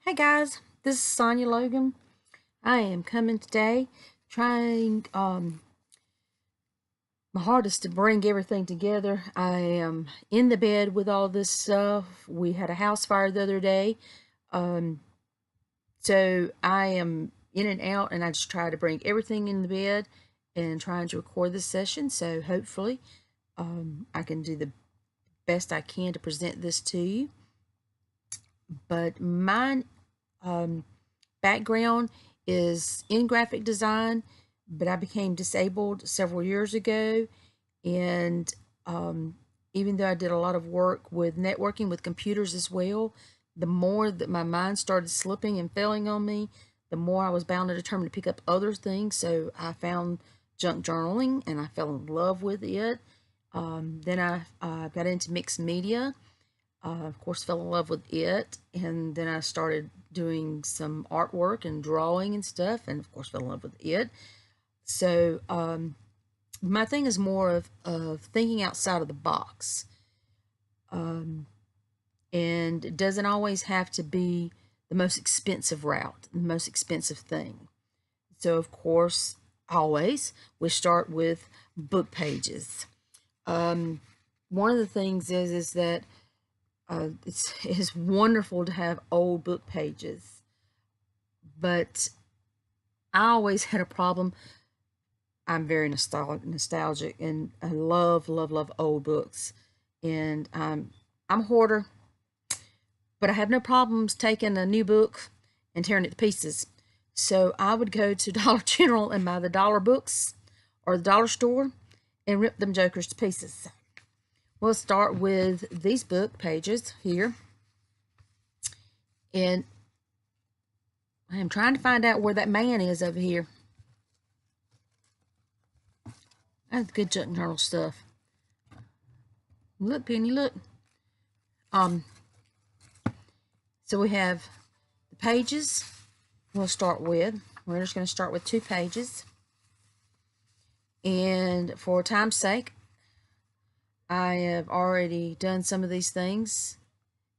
Hey guys, this is Sonia Logan. I am coming today trying my hardest to bring everything together. I am in the bed with all this stuff. We had a house fire the other day. Um, so I am in and out, and I just try to bring everything in the bed and trying to record this session. So hopefully I can do the best I can to present this to you. But mine background is in graphic design, but I became disabled several years ago. And even though I did a lot of work with networking with computers as well, the more that my mind started slipping and failing on me, the more I was bound and determined to pick up other things. So I found junk journaling and I fell in love with it. Then I got into mixed media, of course, fell in love with it, and then I started doing some artwork and drawing and stuff, and of course, fell in love with it. So, my thing is more of thinking outside of the box, and it doesn't always have to be the most expensive route, the most expensive thing. So, of course, always we start with book pages. One of the things is that it's wonderful to have old book pages, but I always had a problem. I'm very nostalgic, and I love old books, and I'm a hoarder, but I have no problems taking a new book and tearing it to pieces. So I would go to Dollar General and buy the dollar books or the dollar store and rip them jokers to pieces. We'll start with these book pages here. And I am trying to find out where that man is over here. That's good junk journal stuff. Look, Penny, look. So we have the pages we'll start with. We're just going to start with 2 pages. And for time's sake, I have already done some of these things.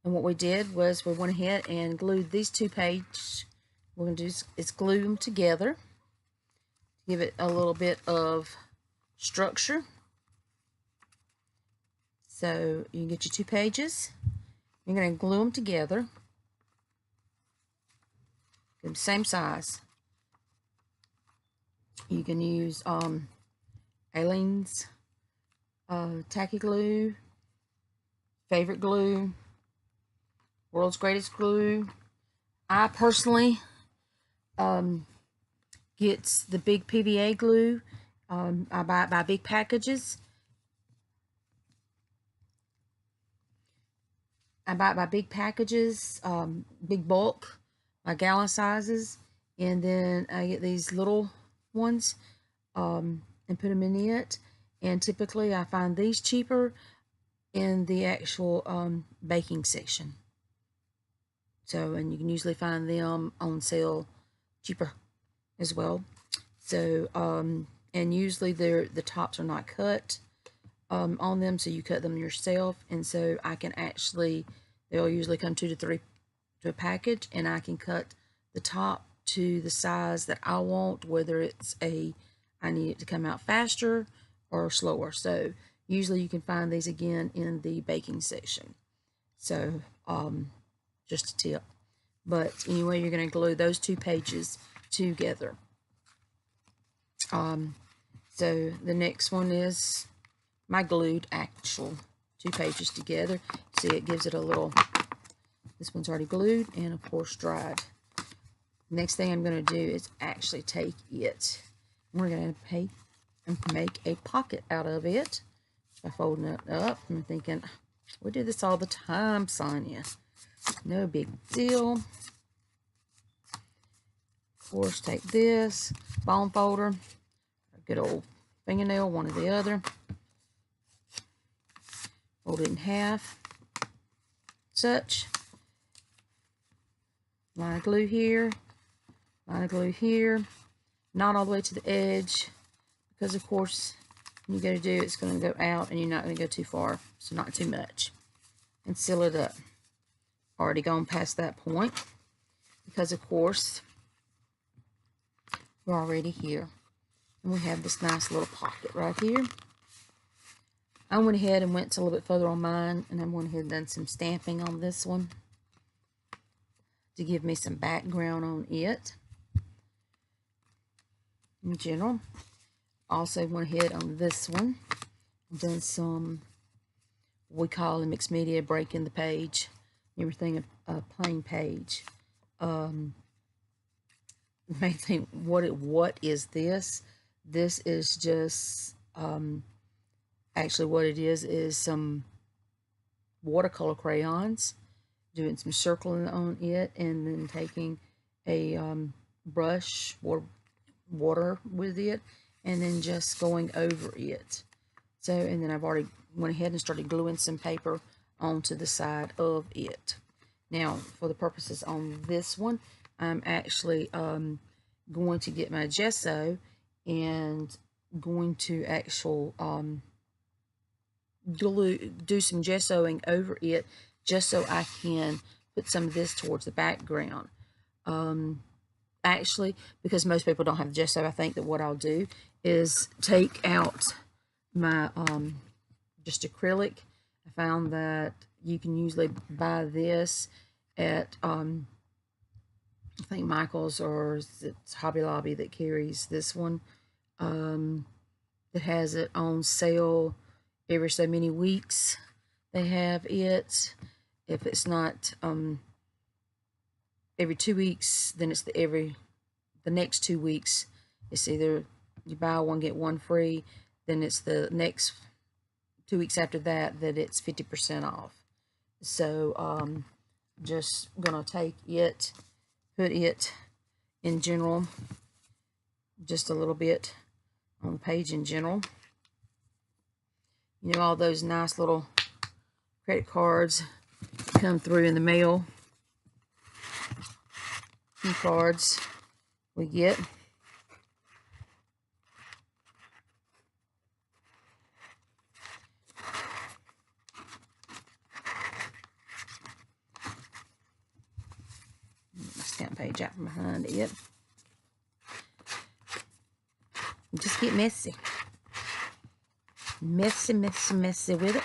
And what we did was we went ahead and glued these 2 pages. What we're going to do is glue them together. Give it a little bit of structure. So you can get your 2 pages. You're going to glue them together. Get them same size. You can use Aleene's tacky glue, favorite glue, world's greatest glue. I personally get the big PVA glue. I buy it by big packages. Big bulk, by gallon sizes, and then I get these little ones and put them in it. And typically, I find these cheaper in the actual baking section. So, and you can usually find them on sale cheaper as well. So, and usually the tops are not cut on them, so you cut them yourself. And so I can actually, they'll usually come 2 to 3 to a package, and I can cut the top to the size that I want, whether it's I need it to come out faster or slower. So usually you can find these again in the baking section. So just a tip. But anyway, you're going to glue those 2 pages together. So the next one is my glued actual 2 pages together. See, it gives it a little, this one's already glued and of course dried. Next thing I'm going to do is actually take it. We're going to make a pocket out of it by folding it up. I'm thinking, we do this all the time, Sonia. No big deal. Of course, take this bone folder, a good old fingernail, one or the other. Fold it in half. Such. Line of glue here. Line of glue here. Not all the way to the edge, because of course when you go to do it, it's going to go out and you're not going to go too far, so not too much. And seal it up. Already gone past that point. because of course we're already here. And we have this nice little pocket right here. I went ahead and went a little bit further on mine, and I went ahead and done some stamping on this one to give me some background on it. In general, also went ahead on this one, done some, we call in mixed media breaking the page, everything a plain page. You may think, what is this? This is just actually what it is some watercolor crayons, doing some circling on it, and then taking a brush or water with it, and then just going over it. So, and then I've already went ahead and started gluing some paper onto the side of it. Now, for the purposes on this one, I'm actually going to get my gesso and going to do some gessoing over it, just so I can put some of this towards the background. Actually, because most people don't have gesso, I think that what I'll do is take out my just acrylic. I found that you can usually buy this at I think Michael's, or it's Hobby Lobby that carries this one. That has it on sale every so many weeks. They have it. If it's not every 2 weeks, then it's the next 2 weeks. It's either you buy one get one free, then it's the next 2 weeks after that that it's 50% off. So just gonna take it, put it in general, just a little bit on the page in general. You know, all those nice little credit cards come through in the mail. Key cards we get. My stamp page out from behind it. Just get messy. Messy with it.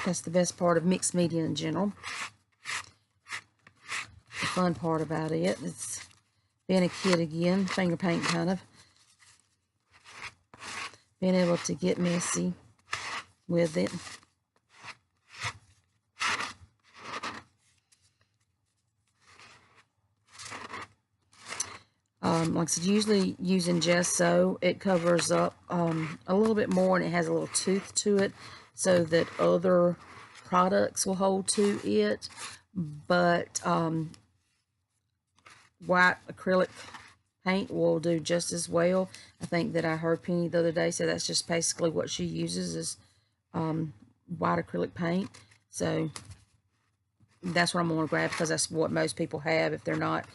That's the best part of mixed media in general. The fun part about it, it's being a kid again, finger paint kind of. Being able to get messy with it. Like I said, usually using gesso, it covers up a little bit more, and it has a little tooth to it so that other products will hold to it. But white acrylic paint will do just as well. I think that I heard Penny the other day say that's just basically what she uses is white acrylic paint. So that's what I'm going to grab, because that's what most people have if they're not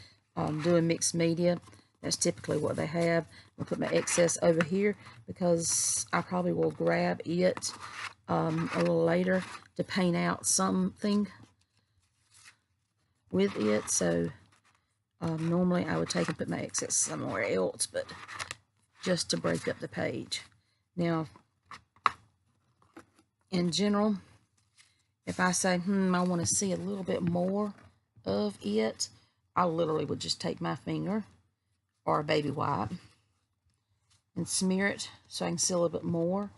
doing mixed media. That's typically what they have. I'll put my excess over here because I probably will grab it a little later to paint out something with it. So normally I would take and put my excess somewhere else, but just to break up the page. Now, in general, if I say, I want to see a little bit more of it, I literally would just take my finger or a baby wipe and smear it so I can see a little bit more.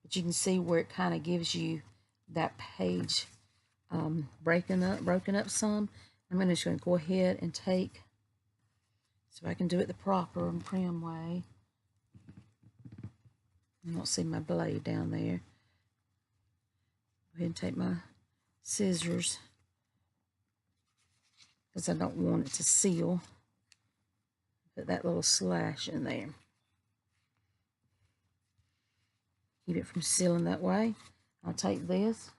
But you can see where it kind of gives you that page broken up some. I'm just going to go ahead and take, so I can do it the proper and prim way. You don't see my blade down there. Go ahead and take my scissors, because I don't want it to seal. Put that little slash in there. Keep it from sealing that way. I'll take this.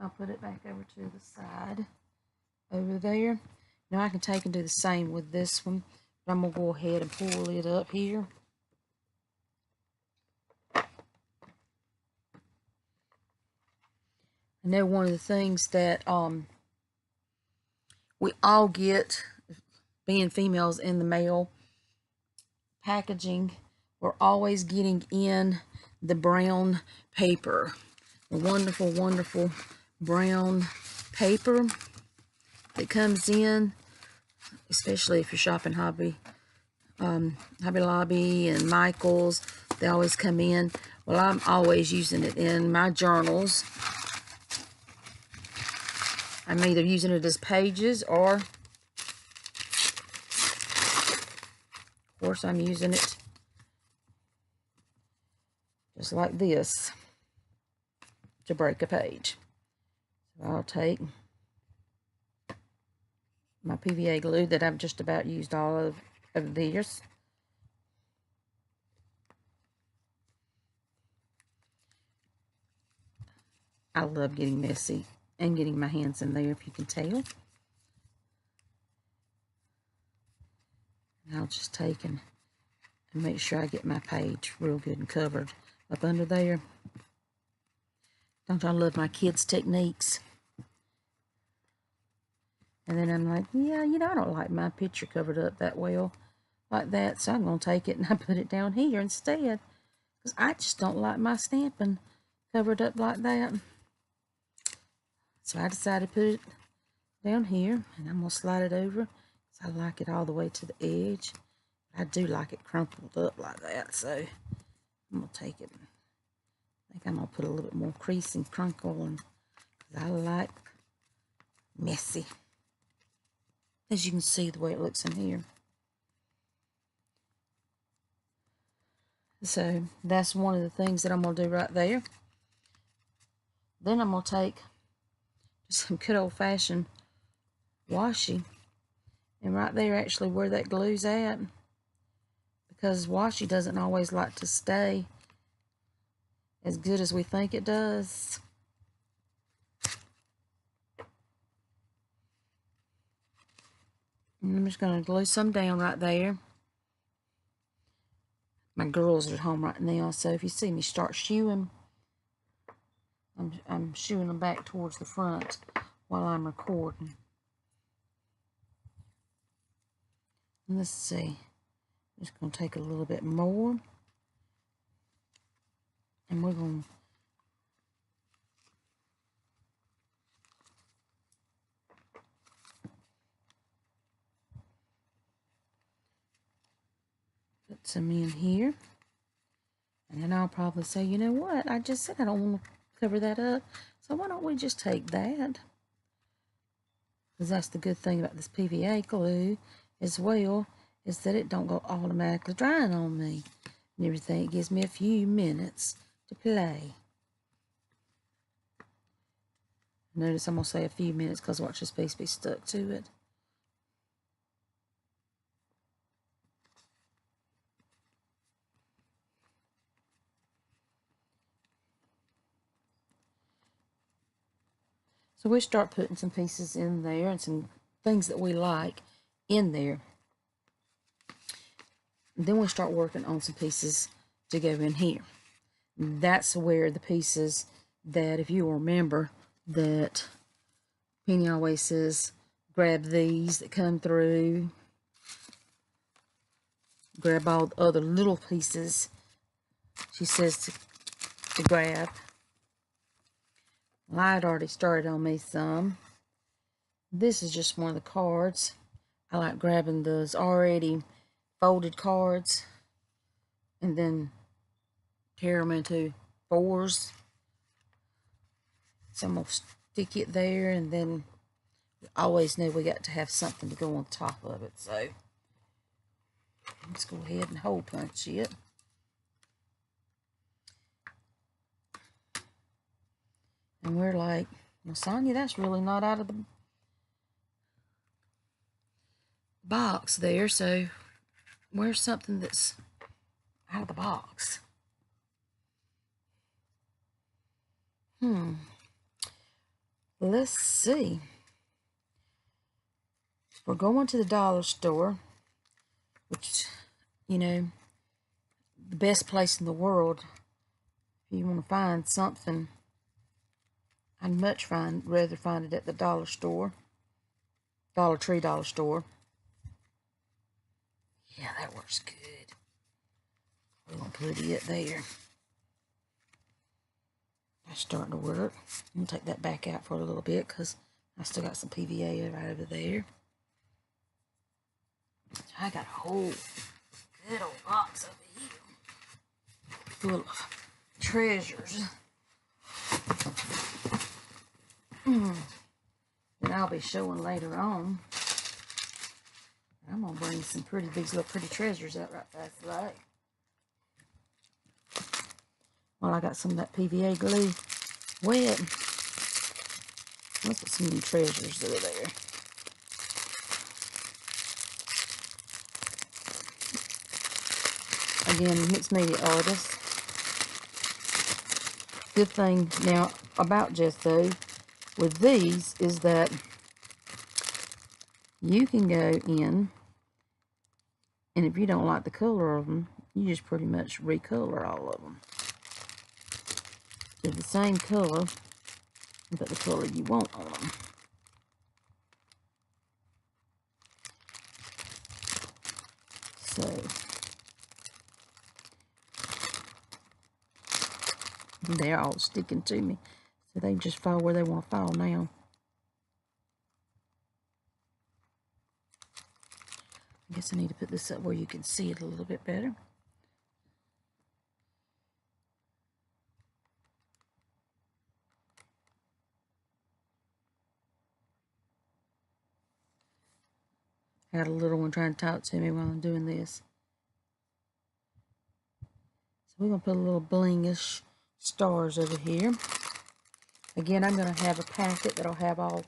I'll put it back over to the side over there. Now I can take and do the same with this one. But I'm going to go ahead and pull it up here. I know one of the things that we all get, being females in the mail packaging, we're always getting in the brown paper. The wonderful, wonderful brown paper that comes in, especially if you're shopping Hobby Lobby and Michael's. They always come in. Well, I'm always using it in my journals. I'm either using it as pages, or of course I'm using it just like this to break a page. So I'll take my PVA glue that I've just about used all of these. I love getting messy and getting my hands in there, if you can tell. And I'll just take and make sure I get my page real good and covered up under there. Don't I love my kids' techniques? And then I'm like, yeah, you know, I don't like my picture covered up that well like that, so I'm going to take it and I put it down here instead, because I just don't like my stamping covered up like that. So I decided to put it down here, and I'm going to slide it over, because I like it all the way to the edge. I do like it crumpled up like that, so I'm going to take it. I think I'm going to put a little bit more crease and crinkle, and I like messy. As you can see the way it looks in here. So that's one of the things that I'm going to do right there. Then I'm going to take some good old-fashioned washi, and right there actually where that glue's at, because washi doesn't always like to stay as good as we think it does. And I'm just going to glue some down right there. My girls are at home right now, so if you see me start shooing, I'm shooing them back towards the front while I'm recording. And let's see. I'm just going to take a little bit more, and we're going to put some in here. And then I'll probably say, you know what, I just said I don't want to cover that up, so why don't we just take that? Because that's the good thing about this PVA glue as well, is that it don't go automatically drying on me and everything. It gives me a few minutes to play. Notice I'm going to say a few minutes because watch this piece be stuck to it. So we start putting some pieces in there and some things that we like in there. And then we start working on some pieces to go in here. That's where the pieces that, if you remember, that Penny always says, grab these that come through, grab all the other little pieces she says to grab. Well, I had already started on me some. This is just one of the cards. I like grabbing those already folded cards and then tear them into fours. So I'm going to stick it there, and then we always know we got to have something to go on top of it. So let's go ahead and hole punch it. And we're like, well, Sonia, that's really not out of the box there, so where's something that's out of the box? Let's see. We're going to the dollar store, which, you know, the best place in the world if you want to find something. I'd much rather find it at the dollar store. Dollar Tree, dollar store. Yeah, that works good. We're going to put it there. That's starting to work. I'm going to take that back out for a little bit because I still got some PVA right over there. I got a whole good old box over here full of treasures. That I'll be showing later on. I'm going to bring some these little pretty treasures out right fast like. Well, I got some of that PVA glue wet. Let's put some new treasures that are there. Again, mixed media artist. Good thing now about Gesto with these is that you can go in, and if you don't like the color of them, you just pretty much recolor all of them. They're the same color, but the color you want on them. So they're all sticking to me, so they just fall where they want to fall now. I guess I need to put this up where you can see it a little bit better. I got a little one trying to talk to me while I'm doing this. So we're going to put a little blingish stars over here. Again, I'm going to have a packet that'll have all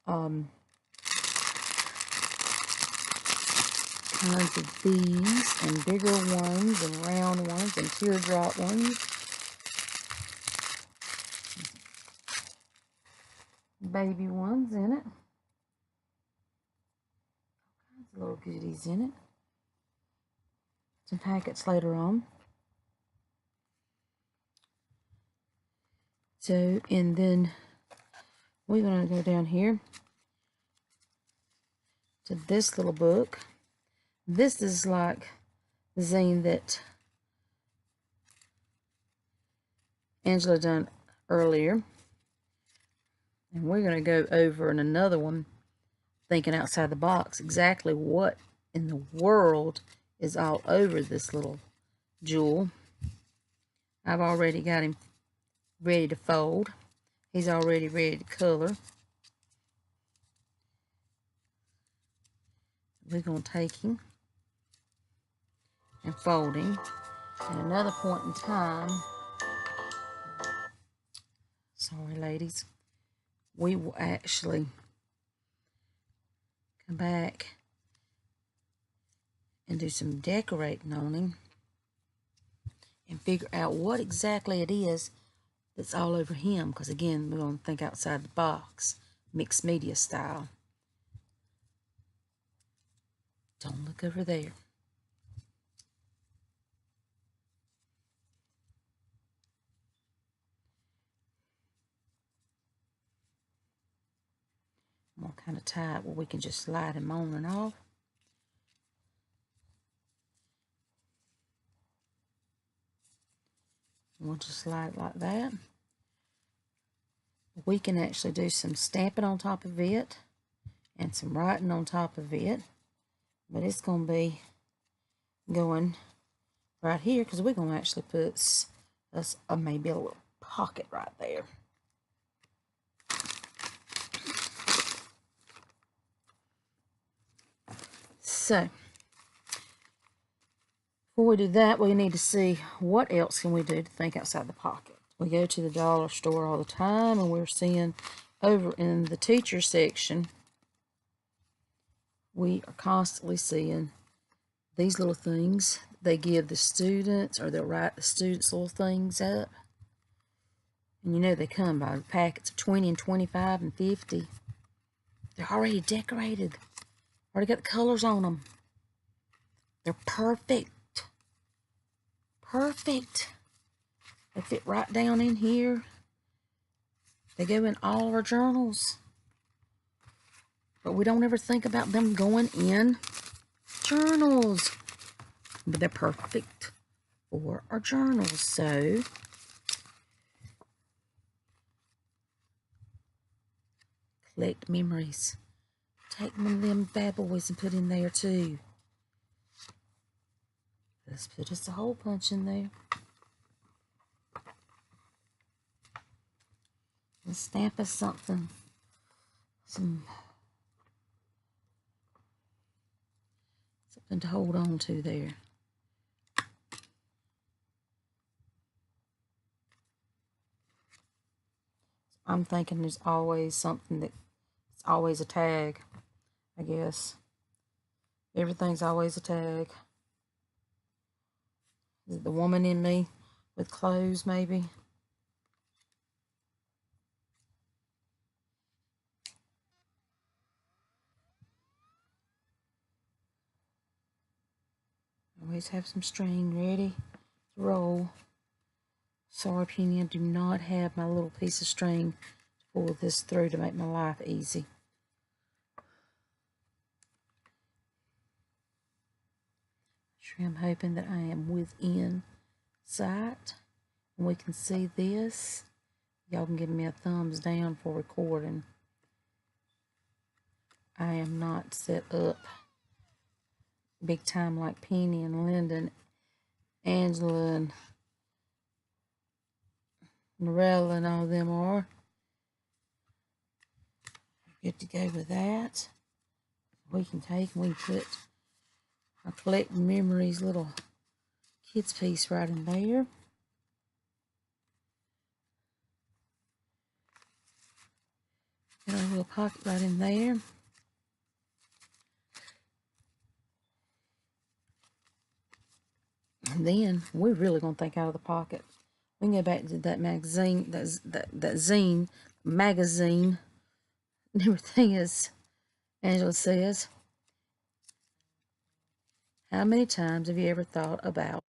kinds of these, and bigger ones, and round ones, and teardrop ones. Baby ones in it. All kinds of little goodies in it. Some packets later on. So, and then we're going to go down here to this little book. This is like the zine that Angela done earlier. And we're going to go over in another one, thinking outside the box, exactly what in the world is all over this little jewel. I've already got him ready to fold. He's already ready to color. We're going to take him and fold him. At another point in time, sorry ladies, we will actually come back and do some decorating on him and figure out what exactly it is that's all over him, because again, we're going to think outside the box, mixed media style. Don't look over there. I'm going to kind of tie it where we can just slide him on and off. We'll just slide it like that. We can actually do some stamping on top of it and some writing on top of it, but it's going to be going right here because we're going to actually put maybe a little pocket right there. So before we do that, we need to see what else can we do to think outside the pocket. We go to the dollar store all the time, and we're seeing over in the teacher section, we are constantly seeing these little things they give the students, or they'll write the students' little things up. And you know they come by packets of 20 and 25 and 50. They're already decorated. Already got the colors on them. They're perfect. Perfect. They fit right down in here. They go in all our journals. but we don't ever think about them going in journals. But they're perfect for our journals. So collect memories. Take one of them bad boys and put in there too. Let's put us a hole punch in there. And stamp us something. Something to hold on to there. I'm thinking there's always something it's always a tag, I guess. Everything's always a tag. Is it the woman in me with clothes, maybe? Always have some string ready to roll. Sorry, Penny, I do not have my little piece of string to pull this through to make my life easy. Sure, I'm hoping that I am within sight and we can see this. Y'all can give me a thumbs down for recording. I am not set up big time like Penny and Linda and Angela and Norella and all them are. Good to go with that. We can put our collect memories little kids piece right in there. Got our little pocket right in there. And then we're really gonna think out of the pocket. We can go back to that magazine, that zine magazine. And everything is, Angela says, how many times have you ever thought about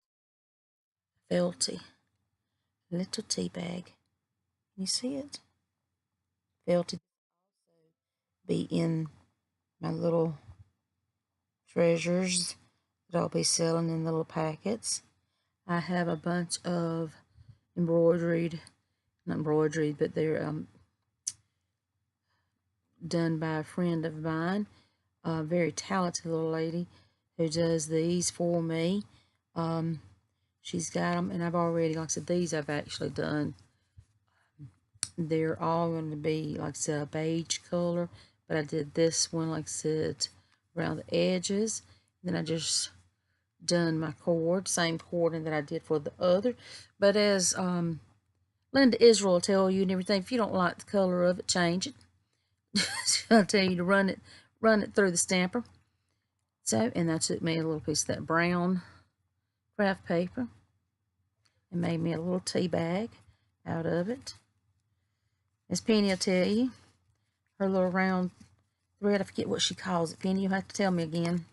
Felty? Little tea bag. Can you see it? Felty be in my little treasures that I'll be selling in little packets. I have a bunch of embroidered, not embroidered, but they're done by a friend of mine, a very talented little lady who does these for me. She's got them, and I've already, like I said, these I've actually done. They're all going to be, like I said, a beige color, but I did this one, like I said, around the edges. Then I just done my cord, same cording that I did for the other. But as Linda Israel will tell you and everything, if you don't like the color of it, change it. I'll tell you to run it through the stamper. So, and I took me a little piece of that brown craft paper and made me a little tea bag out of it. As Penny will tell you, her little round thread, I forget what she calls it. Penny, you'll have to tell me again.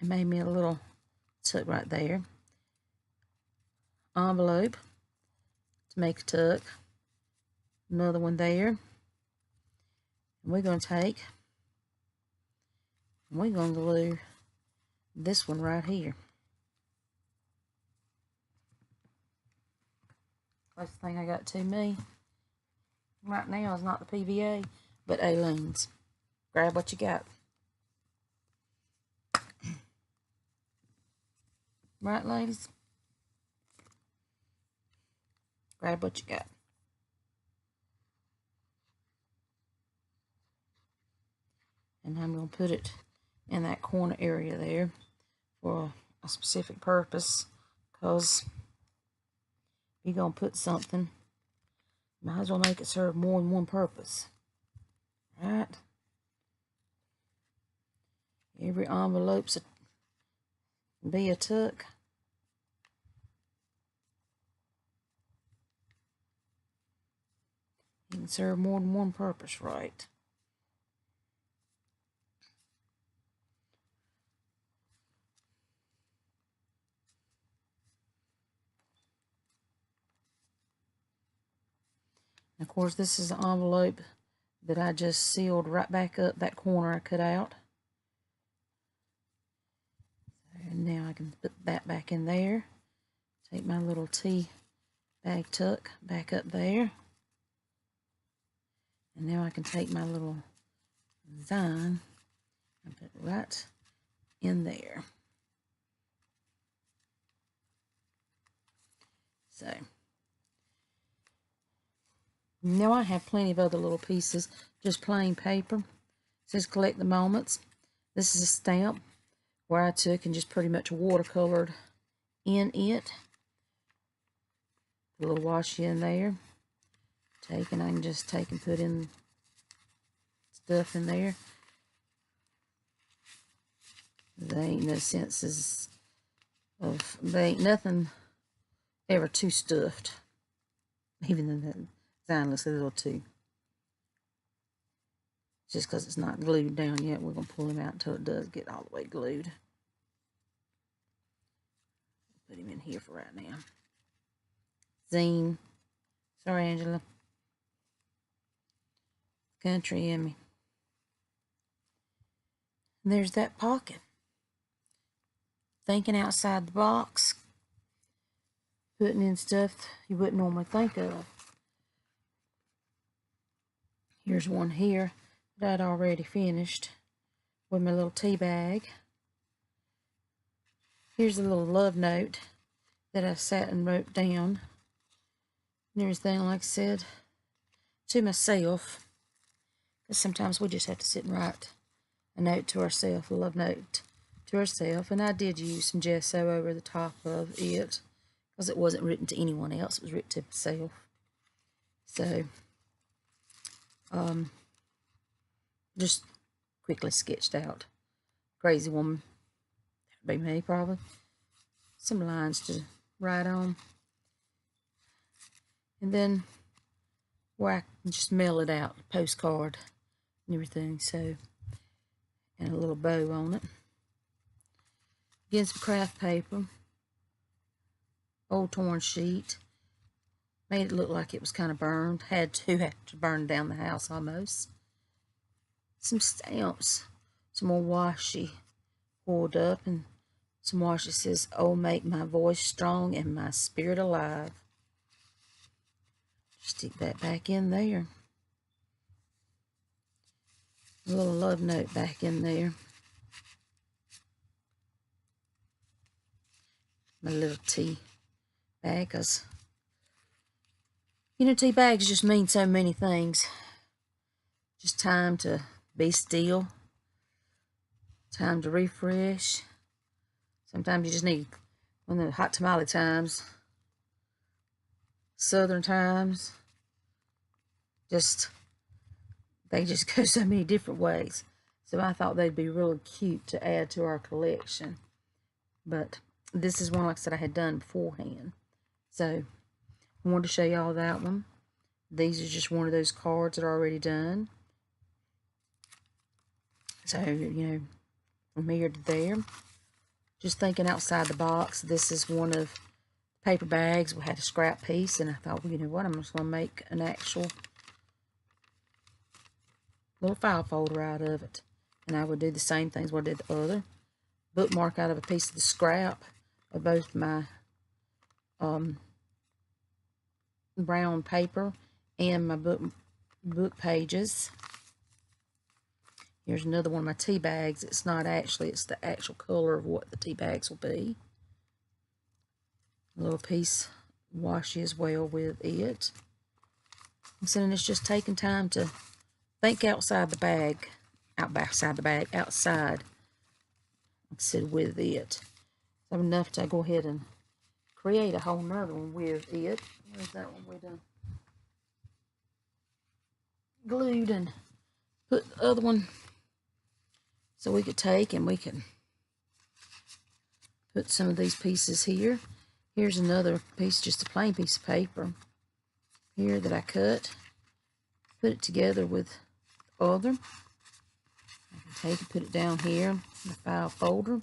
It made me a little tuck right there. Envelope to make a tuck. Another one there. And we're going to take, and we're going to glue this one right here. Closest thing I got to me right now is not the PVA, but Aleene's. Grab what you got. Right, ladies? Grab what you got. And I'm going to put it in that corner area there for a specific purpose, because if you're going to put something, might as well make it serve more than one purpose. Right? Every envelope's be a tuck. You can serve more than one purpose, right? And of course, this is the envelope that I just sealed right back up that corner I cut out. And now I can put that back in there. Take my little tea bag tuck back up there. And now I can take my little design and put it right in there. So now I have plenty of other little pieces, just plain paper. It says collect the moments. This is a stamp where I took and just pretty much watercolored in it. Put a little washi in there. I can just take and put in stuff in there. There ain't no senses of, there ain't nothing ever too stuffed. Even though that design looks a little too. Just because it's not glued down yet, we're going to pull him out until it does get all the way glued. Put him in here for right now. Zine. Sorry, Angela. Country in me. And there's that pocket. Thinking outside the box. Putting in stuff you wouldn't normally think of. Here's one here that I'd already finished with my little tea bag. Here's a little love note that I sat and wrote down. And everything, like I said, to myself. Because sometimes we just have to sit and write a note to ourselves, a love note to ourselves. And I did use some gesso over the top of it because it wasn't written to anyone else. It was written to myself. So, just quickly sketched out. Crazy woman. That'd be me, probably. Some lines to write on. And then where I can just mail it out, postcard and everything. So, and a little bow on it. Again, some craft paper. Old torn sheet. Made it look like it was kind of burned. Had to burn down the house almost. Some stamps. Some more washi poured up. And some washi says, "Oh, make my voice strong and my spirit alive." Stick that back in there. A little love note back in there. My little tea bag, because, you know, tea bags just mean so many things. Just time to be still. Time to refresh. Sometimes you just need, when the hot tamale times, southern times, they just go so many different ways. So I thought they'd be really cute to add to our collection. But this is one, like I said, I had done beforehand. So I wanted to show y'all that one. These are just one of those cards that are already done. So, you know, from here to there. Just thinking outside the box. This is one of the paper bags. We had a scrap piece, and I thought, well, you know what, I'm just going to make an actual little file folder out of it. And I would do the same things what I did the other. Bookmark out of a piece of the scrap of both my brown paper and my book pages. Here's another one of my tea bags. It's not actually, it's the actual color of what the tea bags will be. A little piece washi as well with it. I'm saying it's just taking time to think outside the bag. Outside. Like I said, with it. So enough to go ahead and create a whole nother one with it. Where's that one we done? Glued and put the other one. So we could take and we can put some of these pieces here. Here's another piece, just a plain piece of paper here that I cut. Put it together with the other. I can take and put it down here in the file folder.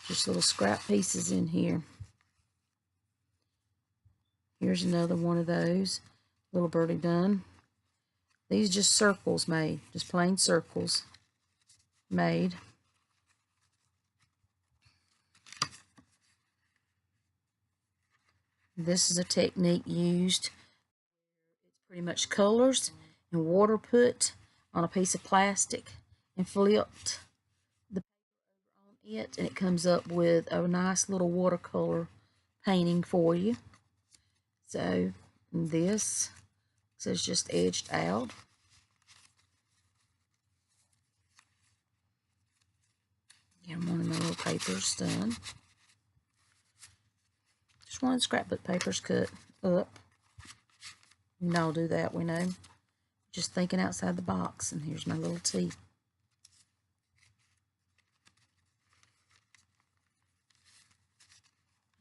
Just little scrap pieces in here. Here's another one of those. Little birdie done. These just circles made, just plain circles made. This is a technique used. It's pretty much colors and water put on a piece of plastic and flipped the paper over on it, and it comes up with a nice little watercolor painting for you. So this is just edged out. Get one of my little papers done. Just one scrapbook papers cut up. And I'll do that, we know. Just thinking outside the box. And here's my little T.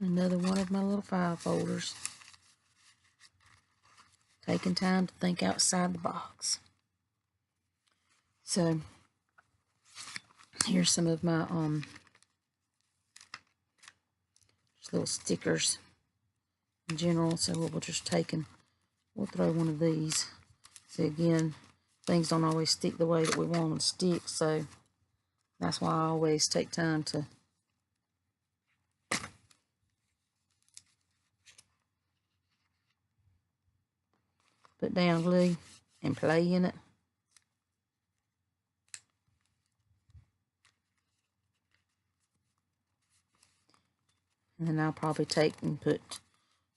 Another one of my little file folders. Taking time to think outside the box. So here's some of my just little stickers in general. So we'll just we'll throw one of these. See, again, things don't always stick the way that we want them to stick, so that's why I always take time to put down glue and play in it. And then I'll probably take and put,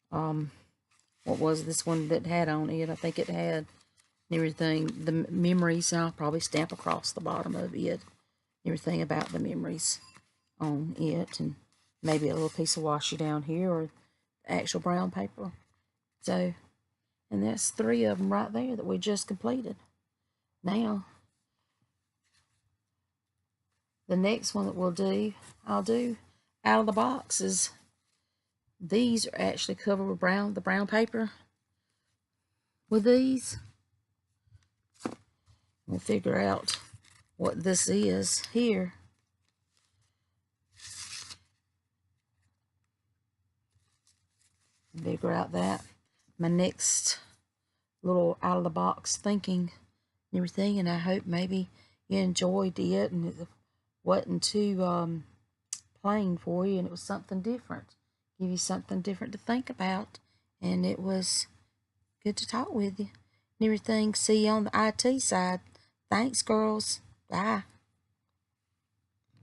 what was this one that had on it? I think it had everything, the memories, and I'll probably stamp across the bottom of it, everything about the memories on it, and maybe a little piece of washi down here or actual brown paper. So, and that's 3 of them right there that we just completed. Now, the next one that I'll do out of the box is, these are actually covered with the brown paper. With these, we'll figure out what this is here. Figure out that. My next little out of the box thinking and everything, and I hope maybe you enjoyed it and it wasn't too plain for you, and it was something different. Give you something different to think about, and it was good to talk with you and everything. See you on the IT side. Thanks, girls. Bye.